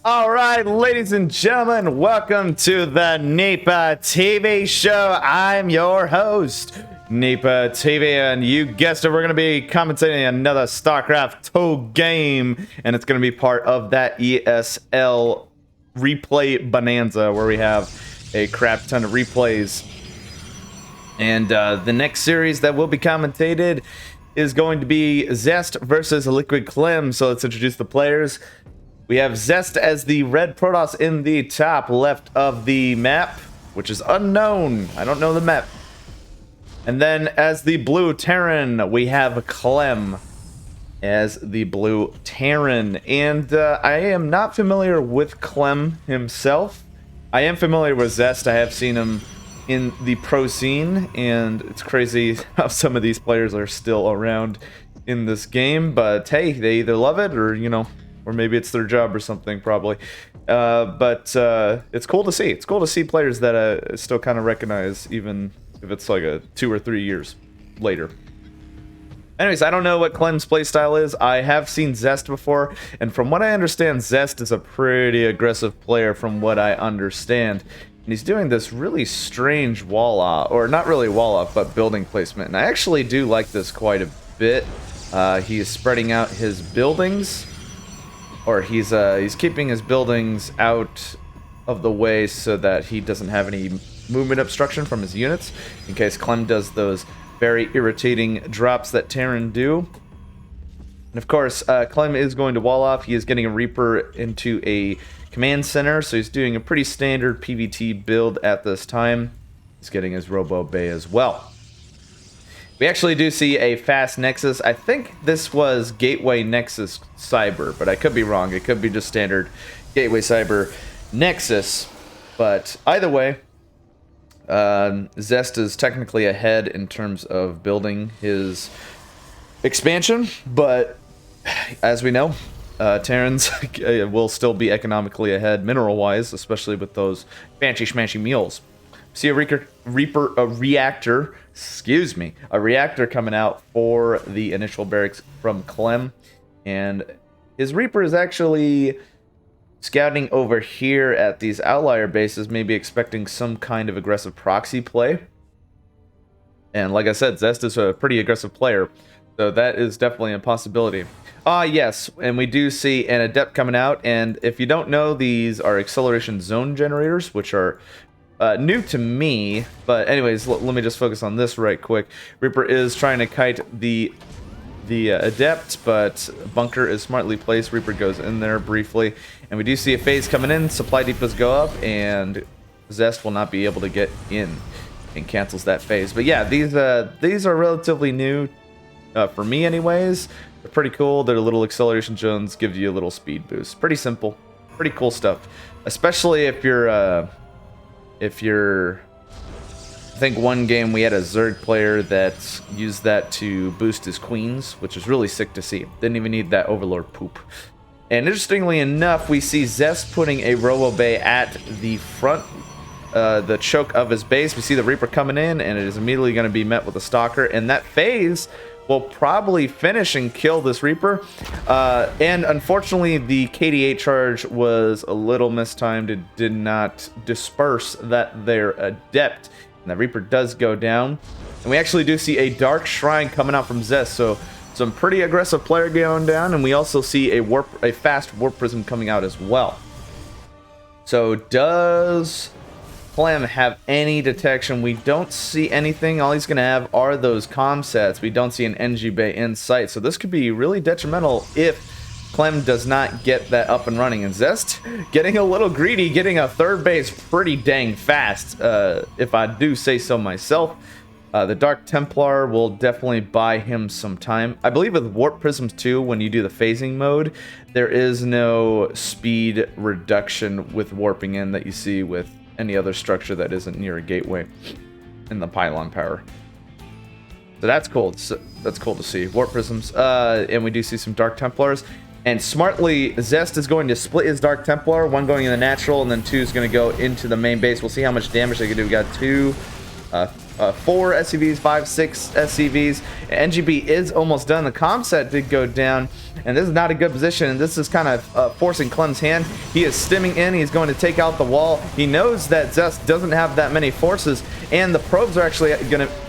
All right, ladies and gentlemen, welcome to the NEPA TV show. I'm your host, NEPA TV, and you guessed it, we're going to be commentating another StarCraft 2 game, and it's going to be part of that ESL replay bonanza where we have a crap ton of replays. And the next series that will be commentated is going to be Zest versus Liquid Clem. So let's introduce the players. We have Zest as the red Protoss in the top left of the map, which is unknown. I don't know the map. And then as the blue Terran, we have Clem as the blue Terran. And I am not familiar with Clem himself. I am familiar with Zest. I have seen him in the pro scene, and it's crazy how some of these players are still around in this game. But hey, they either love it or, you know, or maybe it's their job or something, probably. But it's cool to see. It's cool to see players that I still kind of recognize, even if it's like 2 or 3 years later. Anyways, I don't know what Clem's playstyle is. I have seen Zest before, and from what I understand, Zest is a pretty aggressive player from what I understand. And he's doing this really strange wall-off, or not really wall-off, but building placement. And I actually do like this quite a bit. He is spreading out his buildings, or he's keeping his buildings out of the way so that he doesn't have any movement obstruction from his units, in case Clem does those very irritating drops that Terran do. And of course, Clem is going to wall off. He is getting a Reaper into a command center, so he's doing a pretty standard PvT build at this time. He's getting his Robo Bay as well. We actually do see a fast Nexus. I think this was Gateway Nexus Cyber, but I could be wrong. It could be just standard Gateway Cyber Nexus. But either way, Zest is technically ahead in terms of building his expansion, but as we know, Terrans will still be economically ahead mineral-wise, especially with those fancy schmancy mules. See a reactor coming out for the initial barracks from Clem, and his Reaper is actually scouting over here at these outlier bases, maybe expecting some kind of aggressive proxy play. And like I said, Zest is a pretty aggressive player, so that is definitely a possibility. Yes, and we do see an Adept coming out, and if you don't know, these are acceleration zone generators, which are new to me, but anyways, let me just focus on this right quick. Reaper is trying to kite the Adept, but bunker is smartly placed. Reaper goes in there briefly, and we do see a phase coming in. Supply depots go up, and Zest will not be able to get in, and cancels that phase. But yeah, these are relatively new for me, anyways. They're pretty cool. Their little acceleration zones give you a little speed boost. Pretty simple, pretty cool stuff, especially if you're I think one game we had a Zerg player that used that to boost his queens, which is really sick to see. Didn't even need that Overlord poop. And interestingly enough, we see Zest putting a Robo Bay at the front, the choke of his base. We see the Reaper coming in, and it is immediately going to be met with a Stalker, and that phase will probably finish and kill this Reaper. And unfortunately, the KD8 charge was a little mistimed. It did not disperse their Adept. And the Reaper does go down. And we actually do see a Dark Shrine coming out from Zest. So some pretty aggressive player going down. And we also see a fast Warp Prism coming out as well. So does Clam have any detection? We don't see anything. All he's going to have are those comm sets. We don't see an NG Bay in sight. So this could be really detrimental if Clem does not get that up and running. And Zest getting a little greedy, getting a third base pretty dang fast, if I do say so myself. The Dark Templar will definitely buy him some time. I believe with Warp Prisms too, when you do the phasing mode, there is no speed reduction with warping in that you see with any other structure that isn't near a gateway in the pylon power. So that's cool. That's cool to see. Warp Prisms. And we do see some Dark Templars. And smartly, Zest is going to split his Dark Templar, one going in the natural, and then two is going to go into the main base. We'll see how much damage they can do. We got two 4 SCVs, 5, 6 SCVs. NGB is almost done. The comm set did go down, and this is not a good position. And this is kind of forcing Clem's hand. He is stimming in. He's going to take out the wall. He knows that Zest doesn't have that many forces, and the probes are actually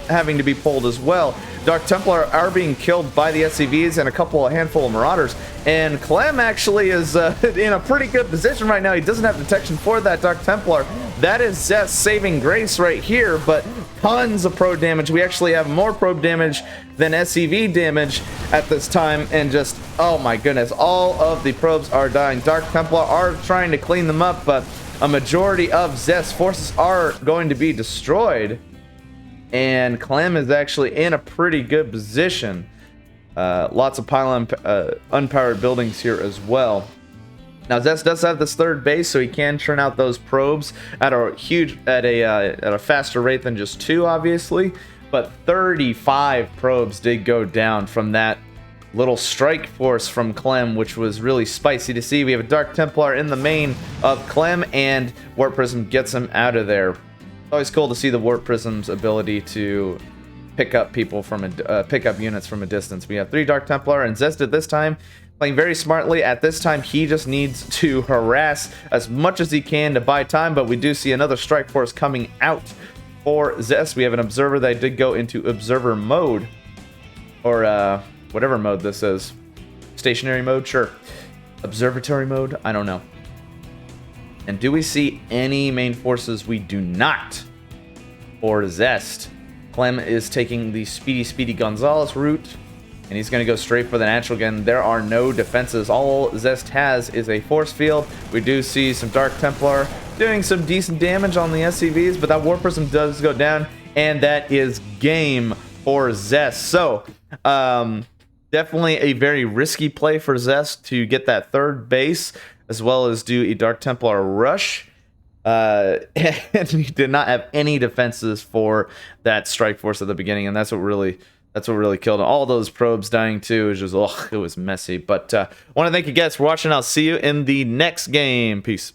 having to be pulled as well. Dark Templar are being killed by the SCVs and a handful of Marauders, and Clem actually is in a pretty good position right now. He doesn't have detection for that Dark Templar. That is Zest saving grace right here, but tons of probe damage. We actually have more probe damage than SCV damage at this time, and just, oh my goodness, all of the probes are dying. Dark Templar are trying to clean them up, but a majority of Zest forces are going to be destroyed. And Clam is actually in a pretty good position. Lots of pylon unpowered buildings here as well. Now Zest does have this third base, so he can churn out those probes at a faster rate than just 2, obviously. But 35 probes did go down from that little strike force from Clem, which was really spicy to see. We have a Dark Templar in the main of Clem, and Warp Prism gets him out of there. Always cool to see the Warp Prism's ability to pick up people from pick up units from a distance. We have 3 Dark Templar, and Zest at this time playing very smartly. At this time, he just needs to harass as much as he can to buy time, but we do see another strike force coming out for Zest. We have an observer that did go into observer mode, or whatever mode this is. Stationary mode, sure. Observatory mode, I don't know. And do we see any main forces? We do not. For Zest, Clem is taking the Speedy Gonzalez route, and he's going to go straight for the natural gun. There are no defenses. All Zest has is a force field. We do see some Dark Templar doing some decent damage on the SCVs, but that Warp Prism does go down, and that is game for Zest. So, definitely a very risky play for Zest to get that third base, as well as do a Dark Templar rush. And he did not have any defenses for that strike force at the beginning, and that's what really killed him. All those probes dying too. It was just, it was messy. But I want to thank you guys for watching. I'll see you in the next game. Peace.